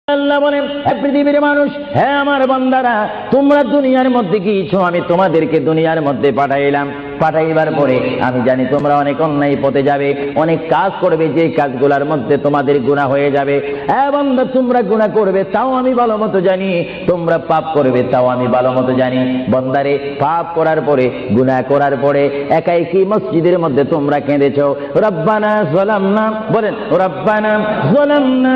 আল্লাহ বলেন, হে পৃথিবীর মানুষ, হে আমার বান্দারা, তোমরা দুনিয়ার মধ্যে গিয়েছো, আমি তোমাদেরকে দুনিয়ার মধ্যে পাঠাইলাম। পাঠাইবার পরে আমি জানি তোমরা অনেক অন্যায় পথে যাবে, অনেক কাজ করবে, যে কাজগুলোর মধ্যে তোমাদের গুনাহ হয়ে যাবে। হে বান্দা, তোমরা গুনাহ করবে তাও আমি ভালো মতো জানি, তোমরা পাপ করবে তাও আমি ভালো মতো জানি। বান্দারে, পাপ করার পরে, গুনাহ করার পরে একাই কি মসজিদের মধ্যে তোমরা কেঁদেছো, রব্বানা যালামনা, বলেন রব্বানা যালামনা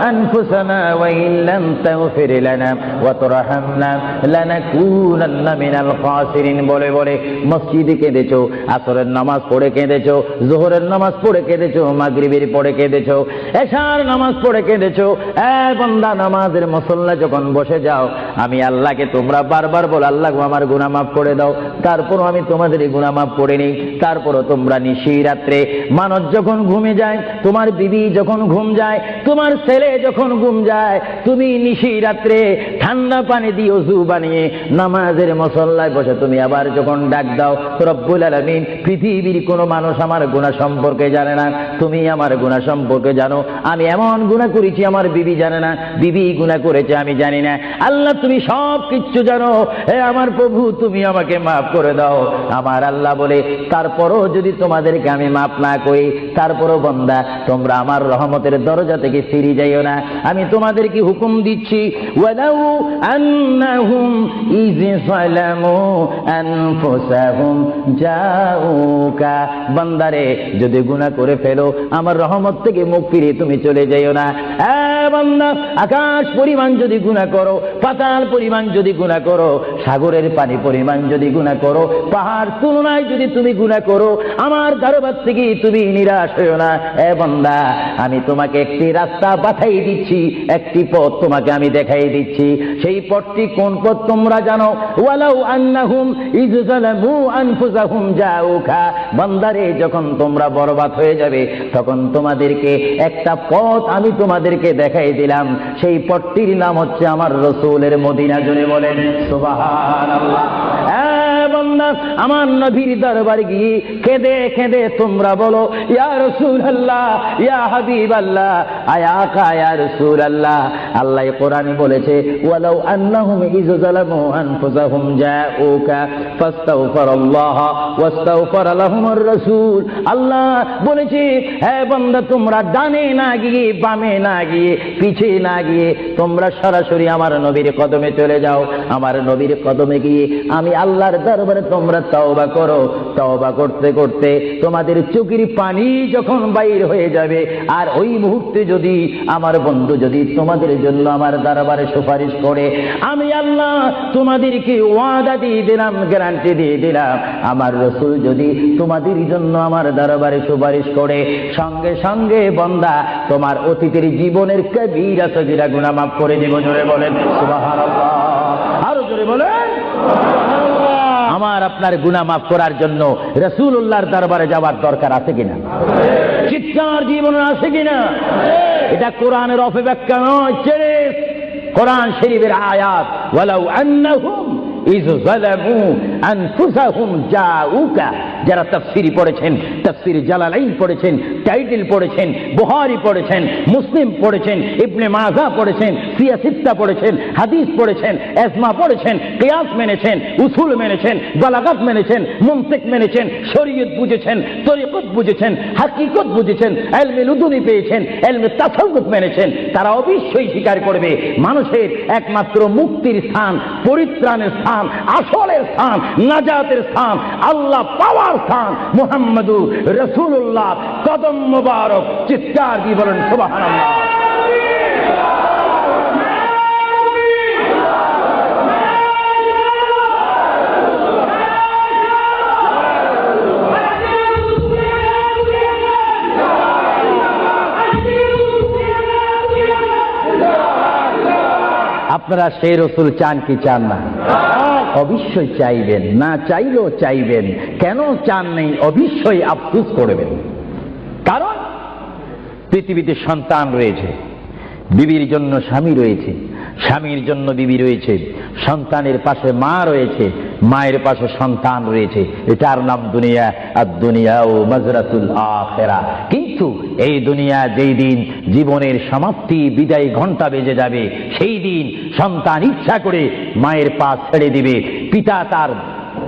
আনফুসানা ওয়া ইন লাম তাগফির লানা ওয়া তারহামনা লানাকুনান্না মিনাল খাসিরিন বলে বলে মসজিদে কেঁদেছো, আসরের নামাজ পড়ে কেঁদেছো, যোহরের নামাজ পড়ে কেঁদেছো, মাগরিবের পড়ে কেঁদেছো, এশার নামাজ পড়ে কেঁদেছো। এ বান্দা, নামাজের মুসল্লা যখন বসে যাও, আমি আল্লাহকে তোমরা বারবার বল, আল্লাহ আমার গুনাহ মাফ করে দাও। তারপরও আমি তোমাদের গুনাহ মাফ করে নেই। তারপরও তোমরা নিশি রাত্রে, মানুষ যখন ঘুমে যায়, তোমার বিবি যখন ঘুম যায়, তোমার ছেলে যখন ঘুম যায়, তুমি নিশি রাত্রে ঠান্ডা পানি দিয়ে ওযু বানিয়ে নামাজের মুসল্লায় বসে তুমি আবার যখন ডাক দাও, রব্বুল আলামিন, পৃথিবীর কোনো মানুষ আমার গুনাহ সম্পর্কে জানে না, তুমি আমার গুনাহ সম্পর্কে জানো। আমি এমন গুনাহ করেছি আমার বিবি জানে না, বিবি গুনাহ করেছে আমি জানি না। আল্লাহ, তুমি সব কিচ্ছু জানো। হে আমার প্রভু, তুমি আমাকে মাফ করে দাও। আমার আল্লাহ বলে, তারপরও যদি তোমাদেরকে আমি মাফ না করি, তারপরও বান্দা, তোমরা আমার রহমতের দরজা থেকে ফিরে যাইও না। আমি তোমাদেরকে হুকুম দিচ্ছি, ওয়ালাউ আন্নাহুম ইয যালামু আনফুসাহুম জাউকা, বান্দারে, যদি গুনাহ করে ফেলো, আমার রহমত থেকে মুখ ফিরিয়ে তুমি চলে যাইও না। বান্দা, আকাশ পরিমাণ যদি গুনাহ করো, পাতাল পরিমাণ যদি গুনাহ করো, সাগরের পানি পরিমাণ যদি গুনাহ করো, পাহাড় তুলনায় যদি তুমি গুনাহ করো, আমার দরবার থেকে তুমি নিরাশ হইও না। বান্দা, আমি তোমাকে একটি রাস্তা পাঠাই দিচ্ছি, একটি পথ তোমাকে আমি দেখাই দিচ্ছি। সেই পথটি কোন পথ তোমরা জানো? ওয়ালাউ আন্নাহুম ইয যালামু আনফুসাহুম জাউকা, বান্দারে, যখন তোমরা বরবাদ হয়ে যাবে, তখন তোমাদেরকে একটা পথ আমি তোমাদেরকে দেখাই দিলাম। সেই পথটির নাম হচ্ছে আমার রাসূলের মদিনা। জোরে বলেন সুবহানাল্লাহ। বান্দা, আমার নবীর দরবারে গিয়ে কেঁদে কেঁদে তোমরা বলো, ইয়া রাসূলুল্লাহ, ইয়া হাবিবাল্লাহ, আয়া আকা, ইয়া রাসূলুল্লাহ। আল্লাহ কোরআনে বলেছে, ওয়ালাউ আন্নাহুম ইয যালামু আনফুসাহুম জাউকা ফাস্তাগফিরুল্লাহ ওয়াস্তাগফার লাহুমুর রাসূল। আল্লাহ বলেছে, হে বান্দা, তোমরা ডানে না গিয়ে, বামে না গিয়ে, পিছে না গিয়ে, তোমরা সরাসরি আমার নবীর কদমে চলে যাও। আমার নবীর কদমে গিয়ে আমি আল্লাহর দরবারে তোমরা তওবা করো। তওবা করতে করতে তোমাদের চোখের পানি যখন বাইর হয়ে যাবে, আর ওই মুহূর্তে যদি আমার বন্ধু যদি তোমাদের জন্য আমার দরবারে সুপারিশ করে, আমি আল্লাহ তোমাদেরকে ওয়াদা দিয়ে দিলাম, গ্যারান্টি দিয়ে দিলাম, আমার রাসূল যদি তোমাদের জন্য আমার দরবারে সুপারিশ করে, সঙ্গে সঙ্গে বান্দা, তোমার অতীতের জীবনের কবিরা সগীরা গুনাহ মাফ করে দেব। জোরে বলেন সুবহানাল্লাহ। আরো জোরে বলেন। আমার আপনার গুনাহ মাফ করার জন্য রাসূলুল্লাহর দরবারে যাওয়ার দরকার আছে কিনা? চিৎকার জীবনে আছে কিনা? এটা কোরআনের অপব্যাখ্যা নয়, কোরআন শরীফের আয়াত। ওয়ালাউ আন্নাহুম ইয যালামু আনফুসাহুম জাউকা, যারা তাফসীরি পড়েছেন, তাফসীর জালালাইন পড়েছেন, টাইটেল পড়েছেন, বুখারী পড়েছেন, মুসলিম পড়েছেন, ইবনে মাজাহ পড়েছেন, সিয়া সিত্তা পড়েছেন, হাদিস পড়েছেন, ইজমা পড়েছেন, কিয়াস মেনেছেন, উসুল মেনেছেন, বালাগাত মেনেছেন, মুনতিক মেনেছেন, শরীয়ত বুঝেছেন, তরিকত বুঝেছেন, হাকিকত বুঝেছেন, ইলমে লুদুনি পেয়েছেন, ইলমে তাসাউফ মেনেছেন, তারা অবশ্যই স্বীকার করবে মানুষের একমাত্র মুক্তির স্থান, পরিত্রাণের স্থান, আসলের স্থান, নাজাতের স্থান, আল্লাহ পাওয়ার স্থান মুহাম্মদুর রাসূলুল্লাহ কদম মুবারক। চিৎকার দিয়ে বলেন সুবহানাল্লাহ। আপনারা সেই রাসূল চান কি চান না? অবশ্যই চাইবেন, না চাইলেও চাইবেন। কেন চান নেই? অবশ্যই আফসোস করবেন। কারণ পৃথিবীতে সন্তান রয়েছে, বিবির জন্য স্বামী রয়েছে, স্বামীর জন্য বিবি রয়েছে, সন্তানের পাশে মা রয়েছে, মায়ের পাশে সন্তান রয়েছে। এটার নাম দুনিয়া। আর দুনিয়া ও মাজরাতুল আখিরা। কিন্তু কিন্তু এই দুনিয়া যেই দিন জীবনের সমাপ্তি বিদায় ঘণ্টা বেজে যাবে, সেই দিন সন্তান ইচ্ছা করে মায়ের পা ছেড়ে দিবে,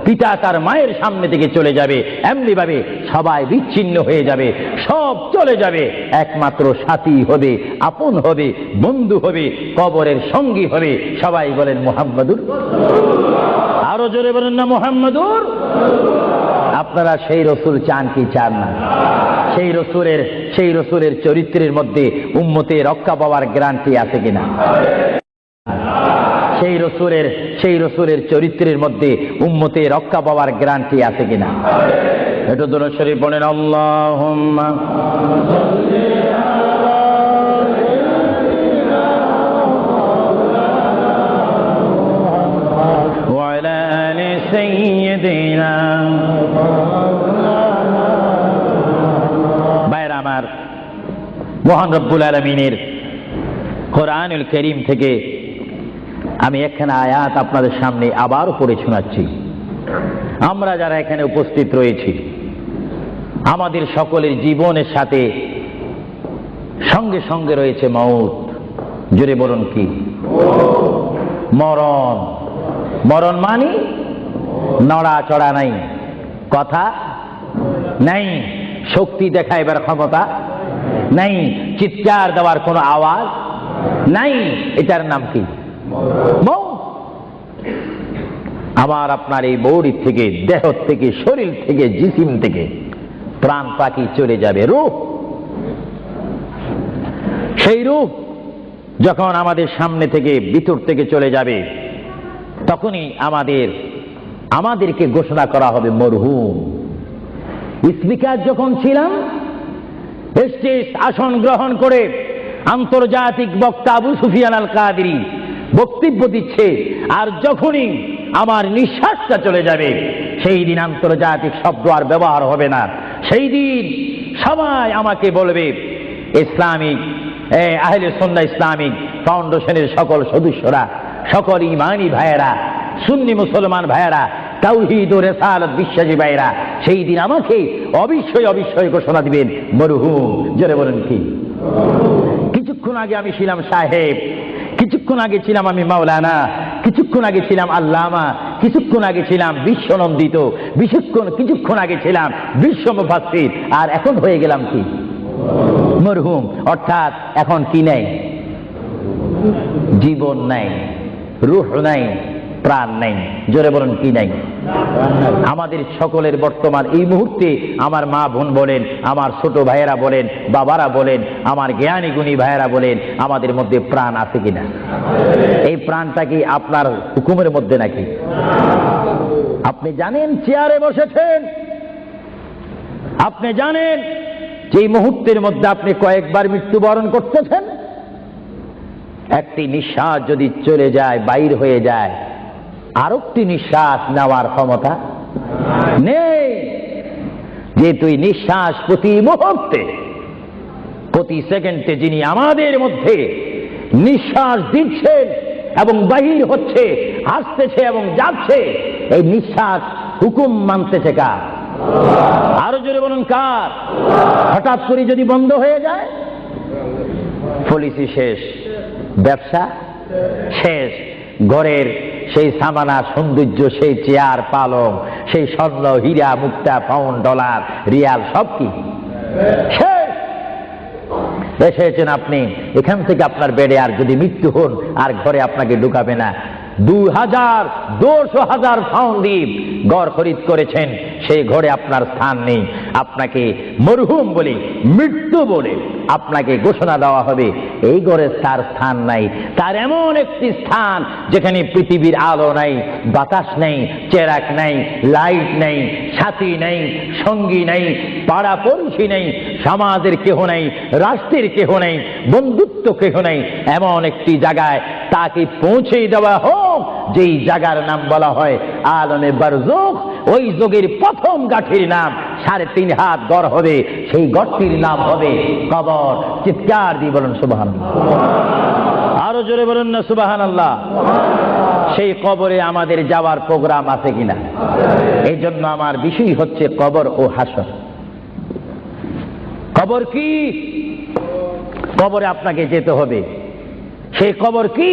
পিতা তার মায়ের সামনে থেকে চলে যাবে, এমনি ভাবে সবাই বিচ্ছিন্ন হয়ে যাবে, সব চলে যাবে, একমাত্র সাথী হবে, আপন হবে, বন্ধু হবে, কবরের সঙ্গী হবে। সবাই বলেন মুহাম্মাদুর, আরো জোরে বলেন না মুহাম্মাদুর। আপনারা সেই রসুল চান কি চান না? সেই রসুলের চরিত্রের মধ্যে উম্মতে রক্ষা পাওয়ার গ্যারান্টি আছে কিনা? সেই রসুলের চরিত্রের মধ্যে উম্মতে রক্ষা পাওয়ার গ্যারান্টি আছে কিনা? একটু দুরূদ শরীফ পড়েন, আল্লাহুম্মা ওয়া আলা আলি সাইয়্যিদিনা। ভাইরা আমার, মহান রব্বুল আলামিনের কোরআনুল কারীম থেকে আমি একখানা আয়াত আপনাদের সামনে আবার পড়ে শোনাচ্ছি। আমরা যারা এখানে উপস্থিত রয়েছি, আমাদের সকলের জীবনের সাথে সঙ্গে সঙ্গে রয়েছে মওত। জোরে বলুন কি? মরণ। মরণ মানে নড়াচড়া নাই, কথা নাই, শক্তি দেখাইবার ক্ষমতা নাই, চিৎকার দেওয়ার কোনো আওয়াজ নাই। এটার নাম কি? আমার আপনার এই বডি থেকে, দেহ থেকে, শরীর থেকে, জিসিম থেকে প্রাণ পাখি চলে যাবে, রূহ। সেই রূহ যখন আমাদের সামনে থেকে, ভিতর থেকে চলে যাবে, তখনই আমাদেরকে ঘোষণা করা হবে মরহুম। স্পিকার যখন ছিলাম, স্টেজ আসন গ্রহণ করে আন্তর্জাতিক বক্তা আবু সুফিয়ান আল কাদেরী বক্তব্য দিচ্ছে, আর যখনই আমার নিঃশ্বাসটা চলে যাবে, সেই দিন আন্তর্জাতিক শব্দ আর ব্যবহার হবে না। সেই দিন সবাই আমাকে বলবে, ইসলামিক আহলে সুন্নাহ ইসলামিক ফাউন্ডেশনের সকল সদস্যরা, সকল ইমানি ভাইয়েরা, সুন্নি মুসলমান ভাইয়েরা, তাওহীদ ও রিসালাত বিশ্বাসী ভাইয়েরা, সেই দিন আমাকে অবশ্যই ঘোষণা দিবেন মরহুম। জোরে বলেন কি? কিছুক্ষণ আগে আমি ছিলাম সাহেব, কিছুক্ষণ আগে ছিলাম আমি মাওলানা, কিছুক্ষণ আগে ছিলাম আল্লামা, কিছুক্ষণ আগে ছিলাম বিশ্বনন্দিত, কিছুক্ষণ আগে ছিলাম বিশ্ব মুফাসসির, আর এখন হয়ে গেলাম কি? মরহুম। অর্থাৎ এখন কি নাই? জীবন নাই, রূহ নাই, প্রাণ নাই। জোরে বলেন কি নাই? আমাদের সকলের বর্তমান এই মুহূর্তে আমার মা বোন বলেন, আমার ছোট ভাইয়েরা বলেন, বাবারা বলেন, আমার জ্ঞানী গুণী ভাইয়েরা বলেন, আমাদের মধ্যে প্রাণ আছে কিনা? এই প্রাণটা কি আপনার হুকুমের মধ্যে নাকি? আপনি জানেন চেয়ারে বসেছেন, আপনি জানেন যে এই মুহূর্তের মধ্যে আপনি কয়েকবার মৃত্যুবরণ করতেছেন। একটি নিঃশ্বাস যদি চলে যায়, বাইর হয়ে যায়, আরেকটি নিঃশ্বাস নেওয়ার ক্ষমতা নেই। যে তুই নিঃশ্বাস প্রতি মুহূর্তে, প্রতি সেকেন্ডে যিনি আমাদের মধ্যে নিঃশ্বাস দিচ্ছেন এবং বাহির হচ্ছে, আসতেছে এবং যাচ্ছে, এই নিঃশ্বাস হুকুম মানতেছে কার? আরো জোরে বলুন কার? হঠাৎ করে যদি বন্ধ হয়ে যায়, পলিসি শেষ, ব্যবসা শেষ, ঘরের সেই সামানা সৌন্দর্য, সেই চেয়ার পালং, সেই স্বর্ণ হীরা মুক্তা পাউন্ড ডলার রিয়াল সব কি শেষ। এসেছেন আপনি, এখান থেকে আপনার বেডে আর যদি মৃত্যু হন, আর ঘরে আপনাকে ঢুকাবে না। 2,000 পাউন্ড দিয়ে ঘর খরিদ করেছেন, সেই ঘরে আপনার স্থান নেই। আপনাকে মরহুম বলে, মৃত্যু বলে আপনাকে ঘোষণা দেওয়া হবে, এই ঘরে তার স্থান নাই। তার এমন একটি স্থান যেখানে পৃথিবীর আলো নাই, বাতাস নেই, চেরাক নাই, লাইট নেই, সাথী নেই, সঙ্গী নেই, পাড়া পড়শি নেই, সমাজের কেহ নেই, রাষ্ট্রের কেহ নেই, বন্ধুত্ব কেহ নেই। এমন একটি জায়গায় তাকে পৌঁছে দেওয়া হোক, যেই জায়গার নাম বলা হয় আলমে বারজুখ। ওই যুগের প্রথম গাঠির নাম 3.5 হাত গড় হবে, সেই গড়টির নাম হবে কবর। চিৎকার দিয়ে বলুন সুবহানাল্লাহ। আরো জোরে বলুন না সুবহানাল্লাহ। সেই কবরে আমাদের যাওয়ার প্রোগ্রাম আছে কিনা? এই জন্য আমার বিষয় হচ্ছে কবর ও হাসর। কবর কি? কবরে আপনাকে যেতে হবে। সেই কবর কি?